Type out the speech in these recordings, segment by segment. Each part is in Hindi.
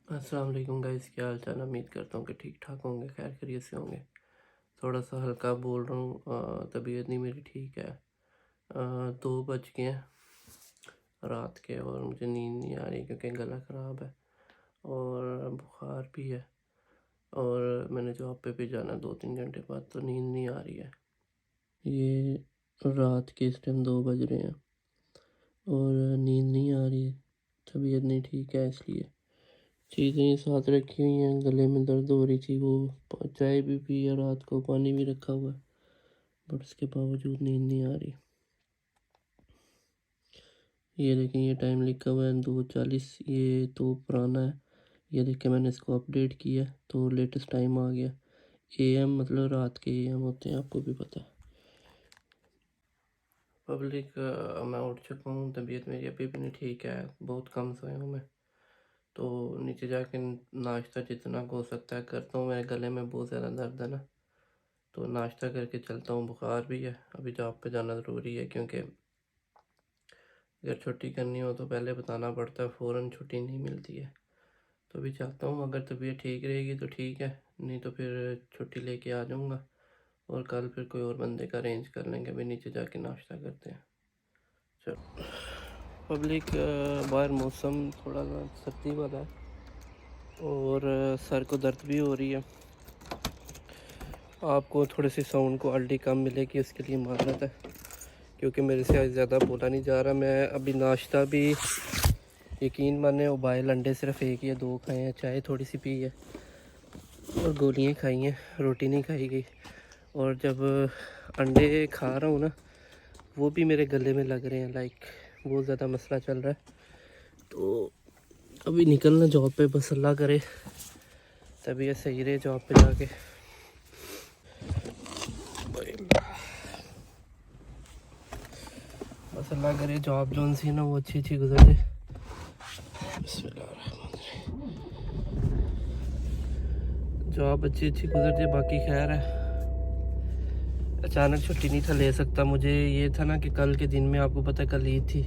अस्सलाम वालेकुम गाइस, क्या हाल चाल। उम्मीद करता हूँ कि ठीक ठाक होंगे, खैर खैरियत से होंगे। थोड़ा सा हल्का बोल रहा हूँ, तबीयत नहीं मेरी ठीक है। 2 बज गए हैं रात के और मुझे नींद नहीं आ रही क्योंकि गला ख़राब है और बुखार भी है। और मैंने जॉब पे भी जाना 2-3 घंटे बाद, तो नींद नहीं आ रही है। ये रात के इस टाइम 2 बज रहे हैं और नींद नहीं आ रही है। तबीयत नहीं ठीक है इसलिए चीज़ें साथ रखी हुई हैं। गले में दर्द हो रही थी, वो चाय भी पी है रात को, पानी भी रखा हुआ है, बट उसके बावजूद नींद नहीं आ रही। ये देखें, ये टाइम लिखा हुआ है 2:40। ये तो पुराना है। ये देखें, मैंने इसको अपडेट किया तो लेटेस्ट टाइम आ गया। AM मतलब रात के AM होते हैं, आपको भी पता है। पब्लिक, मैं उठ चुका हूँ, तबीयत मेरी अभी भी नहीं ठीक है, बहुत कम सोया हूँ मैं। तो नीचे जाके नाश्ता जितना हो सकता है करता हूँ। मेरे गले में बहुत ज़्यादा दर्द है ना, तो नाश्ता करके चलता हूँ। बुखार भी है, अभी जॉब पे जाना ज़रूरी है क्योंकि अगर छुट्टी करनी हो तो पहले बताना पड़ता है, फ़ौरन छुट्टी नहीं मिलती है। तो अभी चाहता हूँ अगर तबीयत ठीक रहेगी तो ठीक है, नहीं तो फिर छुट्टी लेके आ जाऊँगा और कल फिर कोई और बंदे का अरेंज कर लेंगे। अभी नीचे जाके नाश्ता करते हैं। चलो पब्लिक, बाहर मौसम थोड़ा सा सर्दी वाला है और सर को दर्द भी हो रही है। आपको थोड़ी सी साउंड क्वालिटी कम मिलेगी, उसके लिए माजरत है क्योंकि मेरे से आज ज़्यादा बोला नहीं जा रहा। मैं अभी नाश्ता भी, यकीन माने, उबाइल अंडे सिर्फ एक या दो खाए हैं, चाय थोड़ी सी पी है और गोलियां खाई हैं, रोटी नहीं खाई गई। और जब अंडे खा रहा हूँ ना, वो भी मेरे गले में लग रहे हैं, लाइक बहुत ज़्यादा मसला चल रहा है। तो अभी निकलना जॉब पे, बस अल्लाह करे तबीयत सही रहे जॉब पे जाके। बस अल्लाह करे जॉब जोन सी ना वो अच्छी गुजर जाए। जॉब अच्छी गुजर जाए, बाकी खैर है। अचानक छुट्टी नहीं था ले सकता। मुझे ये था ना कि कल के दिन में, आपको पता है कल ईद थी,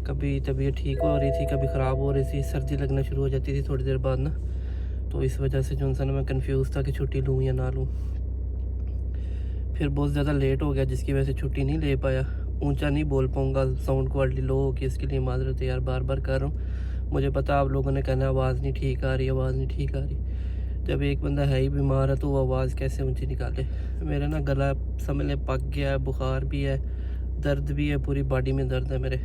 कभी तबीयत ठीक हो रही थी, कभी ख़राब हो रही थी, सर्दी लगना शुरू हो जाती थी थोड़ी देर बाद ना। तो इस वजह से जो सा ना मैं कंफ्यूज था कि छुट्टी लूँ या ना लूँ। फिर बहुत ज़्यादा लेट हो गया जिसकी वजह से छुट्टी नहीं ले पाया। ऊंचा नहीं बोल पाऊँगा, साउंड क्वालिटी लो होगी, इसके लिए माजरत है यार, बार बार कर रहा हूँ। मुझे पता आप लोगों ने कहना आवाज़ नहीं ठीक आ रही, आवाज़ नहीं ठीक आ रही। जब एक बंदा है ही बीमार है तो वो आवाज़ कैसे ऊंची निकाले। मेरा ना गला समझ ले पक गया है, बुखार भी है, दर्द भी है, पूरी बॉडी में दर्द है मेरे।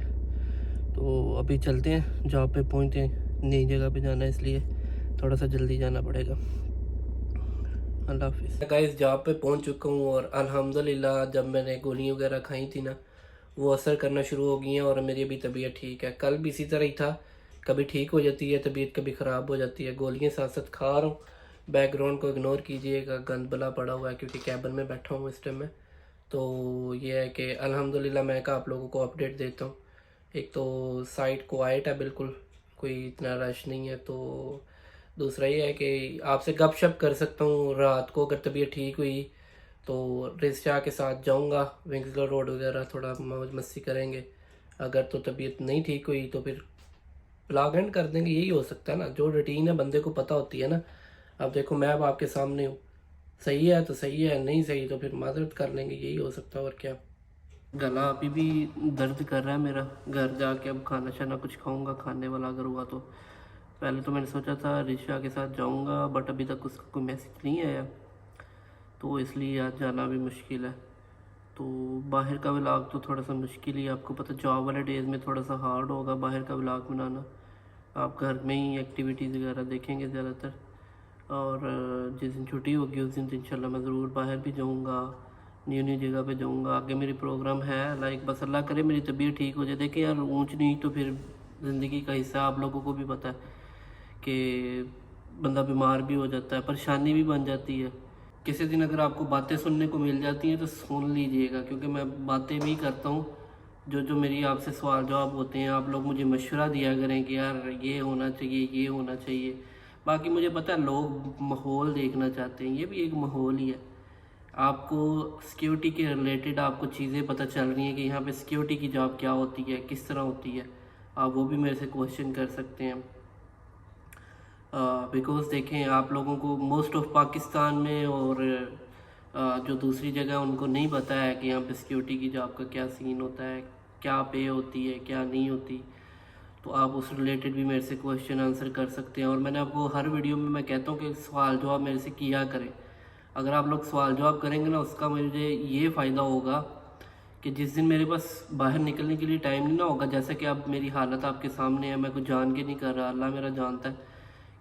तो अभी चलते हैं, जॉब पे पहुँचते हैं, नई जगह पे जाना है इसलिए थोड़ा सा जल्दी जाना पड़ेगा। अल्लाह हाफिज़। गाइस, जॉब पे पहुँच चुका हूँ और अल्हम्दुलिल्लाह जब मैंने गोलियाँ वगैरह खाई थी ना, वो असर करना शुरू हो गई हैं और मेरी अभी तबीयत ठीक है। कल भी इसी तरह ही था, कभी ठीक हो जाती है तबीयत, कभी ख़राब हो जाती है। गोलियाँ साथ साथ खा रहा हूँ। बैकग्राउंड को इग्नोर कीजिएगा, गंद बला पड़ा हुआ है क्योंकि कैबिन में बैठा हूँ इस टाइम में। तो ये है कि अल्हम्दुलिल्लाह मैं का आप लोगों को अपडेट देता हूँ। एक तो साइट क्वाइट है बिल्कुल, कोई इतना रश नहीं है। तो दूसरा ये है कि आपसे गपशप कर सकता हूँ रात को। अगर तबीयत ठीक हुई तो रिश्ता के साथ जाऊँगा, विंग्सलो रोड वगैरह, थोड़ा मौज मस्ती करेंगे। अगर तो तबीयत नहीं ठीक हुई तो फिर ब्लॉग एंड कर देंगे। यही हो सकता है ना, जो रूटीन है बंदे को पता होती है ना। अब देखो, मैं अब आपके सामने हूँ, सही है तो सही है, नहीं सही तो फिर माजरत कर लेंगे, यही हो सकता है और क्या। गला अभी भी दर्द कर रहा है मेरा। घर जाके अब खाना शाना कुछ खाऊंगा, खाने वाला अगर हुआ तो। पहले तो मैंने सोचा था रिशा के साथ जाऊंगा, बट अभी तक उसका कोई मैसेज नहीं आया, तो इसलिए आज जाना भी मुश्किल है। तो बाहर का व्लॉग तो थोड़ा सा मुश्किल ही, आपको पता जॉब वाले डेज़ में थोड़ा सा हार्ड होगा बाहर का व्लॉग बनाना। आप घर में ही एक्टिविटीज़ वगैरह देखेंगे ज़्यादातर। और जिस दिन छुट्टी होगी उस दिन तो इंशाल्लाह मैं ज़रूर बाहर भी जाऊँगा, न्यू न्यू जगह पे जाऊँगा। आगे मेरी प्रोग्राम है, लाइक बस अल्लाह करे मेरी तबीयत ठीक हो जाए। देखिए यार, ऊँच नहीं तो फिर ज़िंदगी का हिस्सा, आप लोगों को भी पता है कि बंदा बीमार भी हो जाता है, परेशानी भी बन जाती है। किसी दिन अगर आपको बातें सुनने को मिल जाती हैं तो सुन लीजिएगा, क्योंकि मैं बातें भी करता हूँ। जो जो मेरी आपसे सवाल जवाब होते हैं, आप लोग मुझे मशवरा दिया करें कि यार ये होना चाहिए, ये होना चाहिए। बाकी मुझे पता है लोग माहौल देखना चाहते हैं, ये भी एक माहौल ही है। आपको सिक्योरिटी के रिलेटेड आपको चीज़ें पता चल रही हैं कि यहाँ पे सिक्योरिटी की जॉब क्या होती है, किस तरह होती है, आप वो भी मेरे से क्वेश्चन कर सकते हैं। बिकॉज देखें, आप लोगों को मोस्ट ऑफ पाकिस्तान में और जो दूसरी जगह उनको नहीं पता है कि यहाँ पे सिक्योरिटी की जॉब का क्या सीन होता है, क्या पे होती है, क्या नहीं होती। तो आप उस रिलेटेड भी मेरे से क्वेश्चन आंसर कर सकते हैं। और मैंने आपको हर वीडियो में मैं कहता हूँ कि सवाल जवाब मेरे से किया करें। अगर आप लोग सवाल जवाब करेंगे ना, उसका मुझे ये फ़ायदा होगा कि जिस दिन मेरे पास बाहर निकलने के लिए टाइम नहीं ना होगा, जैसा कि अब मेरी हालत आपके सामने है, मैं कुछ जान के नहीं कर रहा, अल्लाह मेरा जानता है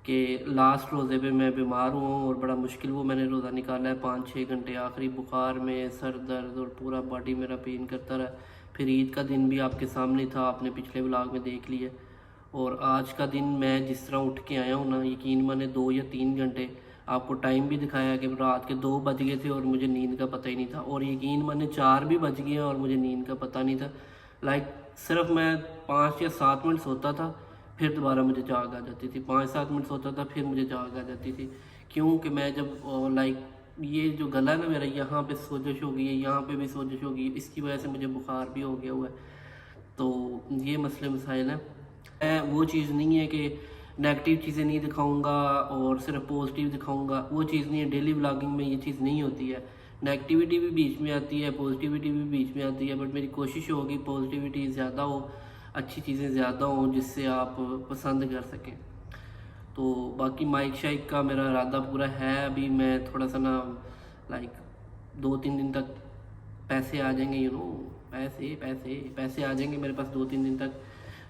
कि लास्ट रोज़े पे मैं बीमार हुआ हूँ और बड़ा मुश्किल वो मैंने रोज़ा निकाला है 5-6 घंटे, आखिरी बुखार में सर दर्द और पूरा बॉडी मेरा पेन करता रहा। फिर ईद का दिन भी आपके सामने था, आपने पिछले व्लॉग में देख लिया। और आज का दिन मैं जिस तरह उठ के आया हूँ ना, यकीन माने 2 या 3 घंटे आपको टाइम भी दिखाया कि रात के 2 बज गए थे और मुझे नींद का पता ही नहीं था। और यकीन माने 4 भी बज गए और मुझे नींद का पता नहीं था। लाइक सिर्फ मैं 5 या 7 मिनट सोता था, फिर दोबारा मुझे जाग आ जाती थी। 5-7 मिनट सोता था, फिर मुझे जाग आ जाती थी। क्योंकि मैं जब लाइक ये जो गला है ना मेरा, यहाँ पे सोजश हो गई है, यहाँ पे भी सोजश हो गई है, इसकी वजह से मुझे बुखार भी हो गया हुआ है। तो ये मसले मसाइल हैं। वो चीज़ नहीं है कि नेगेटिव चीज़ें नहीं दिखाऊंगा और सिर्फ पॉजिटिव दिखाऊंगा, वो चीज़ नहीं है। डेली व्लॉगिंग में ये चीज़ नहीं होती है। नेगेटिविटी भी बीच में आती है, पॉजिटिविटी भी बीच में आती है, बट मेरी कोशिश होगी पॉजिटिविटी ज़्यादा हो, अच्छी चीज़ें ज़्यादा हों जिससे आप पसंद कर सकें। तो बाकी माइक शाइक का मेरा इरादा पूरा है। अभी मैं थोड़ा सा ना लाइक 2-3 दिन तक पैसे आ जाएंगे, पैसे पैसे पैसे आ जाएंगे मेरे पास 2-3 दिन तक।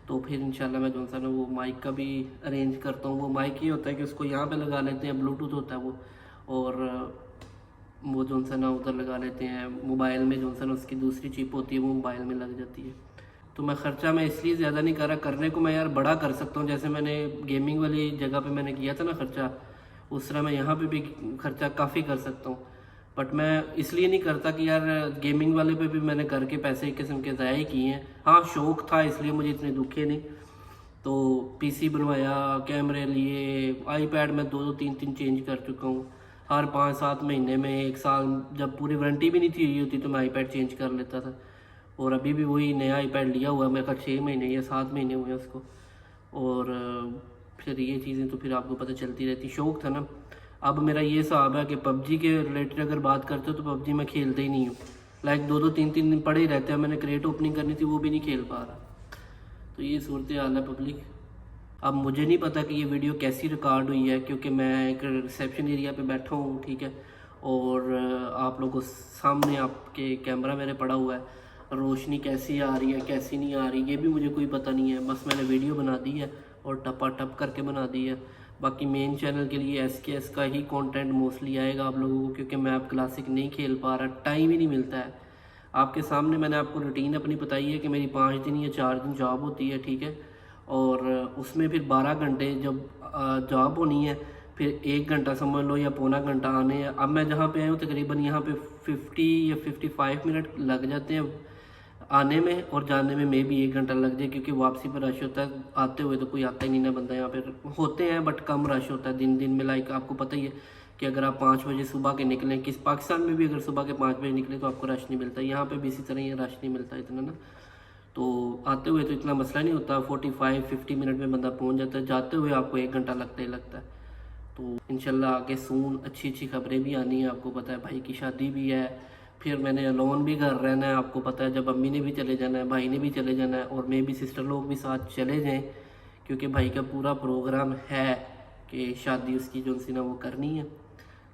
तो फिर इंशाल्लाह मैं जो सा ना वो माइक का भी अरेंज करता हूँ। वो माइक ये होता है कि उसको यहाँ पे लगा लेते हैं, ब्लूटूथ होता है वो, और वो जो सा ना उधर लगा लेते हैं मोबाइल में, जो सा ना उसकी दूसरी चिप होती है वो मोबाइल में लग जाती है। तो मैं ख़र्चा मैं इसलिए ज़्यादा नहीं कर रहा, करने को मैं यार बड़ा कर सकता हूँ। जैसे मैंने गेमिंग वाली जगह पे मैंने किया था ना ख़र्चा, उस तरह मैं यहाँ पे भी ख़र्चा काफ़ी कर सकता हूँ। बट मैं इसलिए नहीं करता कि यार गेमिंग वाले पे भी मैंने करके पैसे एक किस्म के ज़ाया ही किए हैं। हाँ, शौक़ था इसलिए मुझे इतने दुखे नहीं। तो पीसी बनवाया, कैमरे लिए, आईपैड में 2-2 3-3 चेंज कर चुका हूँ। हर 5-7 महीने में, 1 साल जब पूरी वारंटी भी नहीं थी हुई होती तो मैं आईपैड चेंज कर लेता था। और अभी भी वही नया आईपैड लिया हुआ है, मेरे ख्याल 6 महीने या 7 महीने हुए हैं उसको। और फिर ये चीज़ें तो फिर आपको पता चलती रहती। शौक़ था ना। अब मेरा ये हिसाब है कि पबजी के रिलेटेड अगर बात करते हो तो पबजी मैं खेलता ही नहीं हूँ। लाइक 2-2 3-3 दिन पड़े ही रहते हैं। मैंने क्रेट ओपनिंग करनी थी, वो भी नहीं खेल पा रहा। तो ये सूरत हाल है पब्लिक। अब मुझे नहीं पता कि ये वीडियो कैसी रिकॉर्ड हुई है, क्योंकि मैं एक रिसेप्शन एरिया पे बैठा हूँ, ठीक है, और आप लोगों सामने आपके कैमरा मेरे पड़ा हुआ है। रोशनी कैसी आ रही है कैसी नहीं आ रही ये भी मुझे कोई पता नहीं है। बस मैंने वीडियो बना दी है और टपा टप करके बना दी है। बाकी मेन चैनल के लिए SKS का ही कंटेंट मोस्टली आएगा आप लोगों को, क्योंकि मैं अब क्लासिक नहीं खेल पा रहा, टाइम ही नहीं मिलता है। आपके सामने मैंने आपको रूटीन अपनी बताई है कि मेरी 5 दिन या 4 दिन जॉब होती है, ठीक है, और उसमें फिर 12 घंटे जब जॉब होनी है, फिर 1 घंटा समझ लो या पौना घंटा आने हैं। अब मैं जहाँ पे आया हूँ तकरीबन यहाँ पे 50 या 55 मिनट लग जाते हैं आने में, और जाने में भी 1 घंटा लग जाए, क्योंकि वापसी पर रश होता है। आते हुए तो कोई आता ही नहीं ना बंदा, यहाँ पे होते हैं बट कम रश होता है दिन में। लाइक आपको पता ही है कि अगर आप 5 बजे सुबह के निकलें, किस पाकिस्तान में भी अगर सुबह के 5 बजे निकलें तो आपको रश नहीं मिलता। यहाँ पे भी इसी तरह ये रश नहीं मिलता इतना ना। तो आते हुए तो इतना मसला नहीं होता, 45-50 मिनट में बंदा पहुँच जाता है। जाते हुए आपको 1 घंटा लगता ही लगता है। तो इंशाल्लाह आगे सून अच्छी खबरें भी आनी है। आपको पता है भाई की शादी भी है, फिर मैंने अलोन भी घर रहना है। आपको पता है जब अम्मी ने भी चले जाना है, भाई ने भी चले जाना है, और मैं भी सिस्टर लोग भी साथ चले जाएं, क्योंकि भाई का पूरा प्रोग्राम है कि शादी उसकी जो सी ना वो करनी है।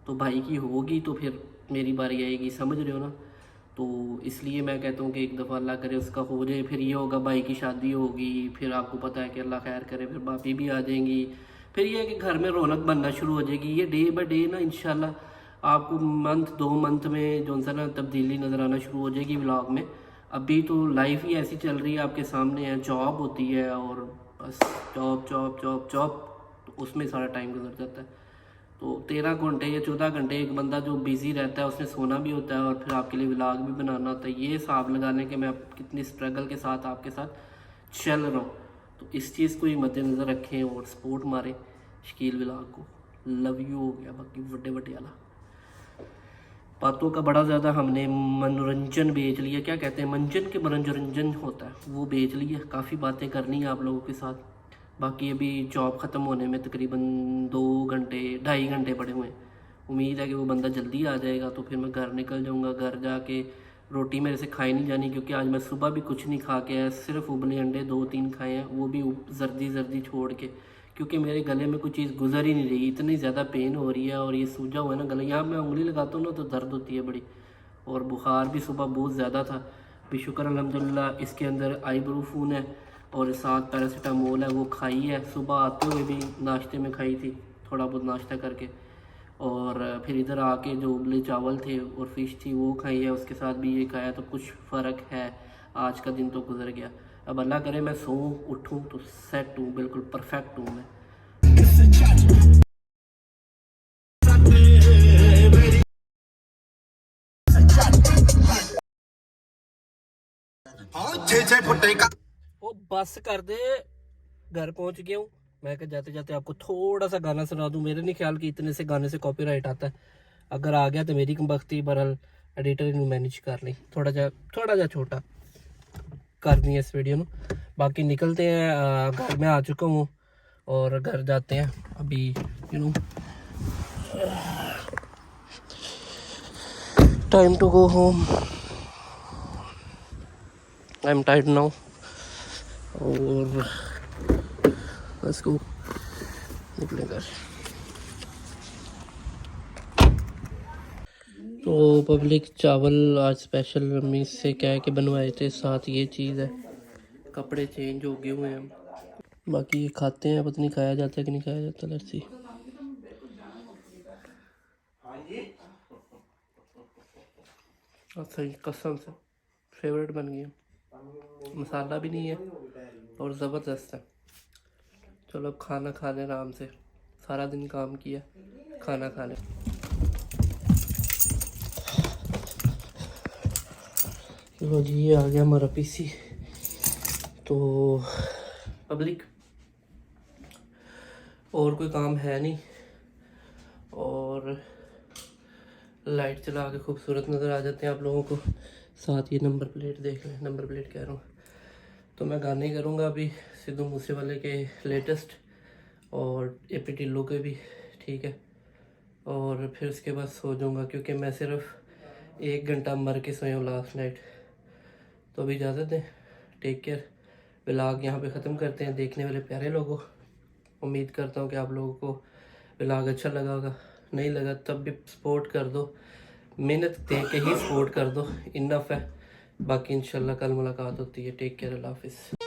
तो भाई की होगी तो फिर मेरी बारी आएगी, समझ रहे हो ना। तो इसलिए मैं कहता हूँ कि एक दफ़ा अल्लाह करे उसका हो जाए, फिर ये होगा भाई की शादी होगी, फिर आपको पता है कि अल्लाह खैर करे फिर भाभी भी आ जाएंगी। फिर ये है कि घर में रौनक बनना शुरू हो जाएगी। ये डे बाय डे ना इंशाल्लाह आपको मंथ 2 मंथ में जो सा ना तब्दीली नज़र आना शुरू हो जाएगी व्लॉग में। अभी तो लाइफ ही ऐसी चल रही है, आपके सामने है, जॉब होती है और बस जॉब जॉब जॉब जॉब, तो उसमें सारा टाइम गुजर जाता है। तो 13 घंटे या 14 घंटे एक बंदा जो बिज़ी रहता है उसने सोना भी होता है और फिर आपके लिए व्लॉग भी बनाना होता है। ये हिसाब लगाने के मैं कितनी स्ट्रगल के साथ आपके साथ चल रहा हूँ। तो इस चीज़ को ही मद्देनज़र रखें और सपोर्ट मारें शकील व्लॉग को। लव यू हो गया, बाकी बड़े वाला बातों का बड़ा ज़्यादा हमने मनोरंजन बेच लिया। क्या कहते हैं, मंजन के मनोरंजन होता है वो बेच लिया। काफ़ी बातें करनी है आप लोगों के साथ। बाकी अभी जॉब ख़त्म होने में तकरीबन 2 घंटे 2.5 घंटे पड़े हुए हैं। उम्मीद है कि वो बंदा जल्दी आ जाएगा तो फिर मैं घर निकल जाऊँगा। घर जाके रोटी मेरे से खाई नहीं जानी, क्योंकि आज मैं सुबह भी कुछ नहीं खा के आया, सिर्फ उबले अंडे 2-3 खाए हैं, वो भी जर्दी जर्दी छोड़ के, क्योंकि मेरे गले में कोई चीज़ गुजर ही नहीं रही, इतनी ज़्यादा पेन हो रही है। और ये सूजा हुआ है ना गला, यहाँ मैं उंगली लगाता हूँ ना तो दर्द होती है बड़ी। और बुखार भी सुबह बहुत ज़्यादा था। भी शुक्र अल्हम्दुलिल्लाह इसके अंदर आइब्रूफून है और साथ पैरासीटामोल है, वो खाई है। सुबह आते हुए भी नाश्ते में खाई थी, थोड़ा बहुत नाश्ता करके। और फिर इधर आके जो उबले चावल थे और फिश थी वो खाई है, उसके साथ भी ये खाया, तो कुछ फ़र्क है। आज का दिन तो गुजर गया, अब अल्लाह करे मैं सोऊं उठूं तो सेट हूँ, बिल्कुल परफेक्ट हूँ मैं। ओ बस कर दे, घर पहुंच गया हूँ मैं। क्या जाते जाते आपको थोड़ा सा गाना सुना दूं। मेरे नहीं ख्याल कि इतने से गाने से कॉपीराइट आता है, अगर आ गया तो मेरी कमबख्ती। बहरहाल एडिटर इन्हों मैनेज कर ली, थोड़ा जा छोटा कर दी है इस वीडियो में। बाकी निकलते हैं, घर में आ चुका हूँ और घर जाते हैं अभी। Time to go home, I am tired now और लेट्स गो, निकले घर। तो पब्लिक चावल आज स्पेशल मम्मी से कह के बनवाए थे, साथ ये चीज़ है। कपड़े चेंज हो गए हुए हैं, बाकी खाते हैं, पता नहीं खाया जाता है कि नहीं खाया जाता। Let's see. सही कसम से फेवरेट बन गई, मसाला भी नहीं है और ज़बरदस्त है। चलो अब खाना खा लें आराम से, सारा दिन काम किया, खाना खा लें। लो जी, ये आ गया हमारा पीसी। तो पब्लिक और कोई काम है नहीं, और लाइट चला के खूबसूरत नज़र आ जाते हैं आप लोगों को। साथ ये नंबर प्लेट देख लें, नंबर प्लेट कह रहा हूँ। तो मैं गाने करूँगा अभी सिद्धू मूसेवाले के लेटेस्ट और एपी ढिल्लों के भी, ठीक है। और फिर उसके बाद सो जाऊँगा, क्योंकि मैं सिर्फ 1 घंटा मर के सोया हूँ लास्ट नाइट। तो अभी इजाज़त दें, टेक केयर। व्लॉग यहाँ पे ख़त्म करते हैं। देखने वाले प्यारे लोगों, उम्मीद करता हूँ कि आप लोगों को व्लॉग अच्छा लगा होगा। नहीं लगा तब भी सपोर्ट कर दो, मेहनत दे के ही सपोर्ट कर दो, इनफ है। बाकी इंशाल्लाह कल मुलाकात होती है। टेक केयर, अल्लाह हाफिज़।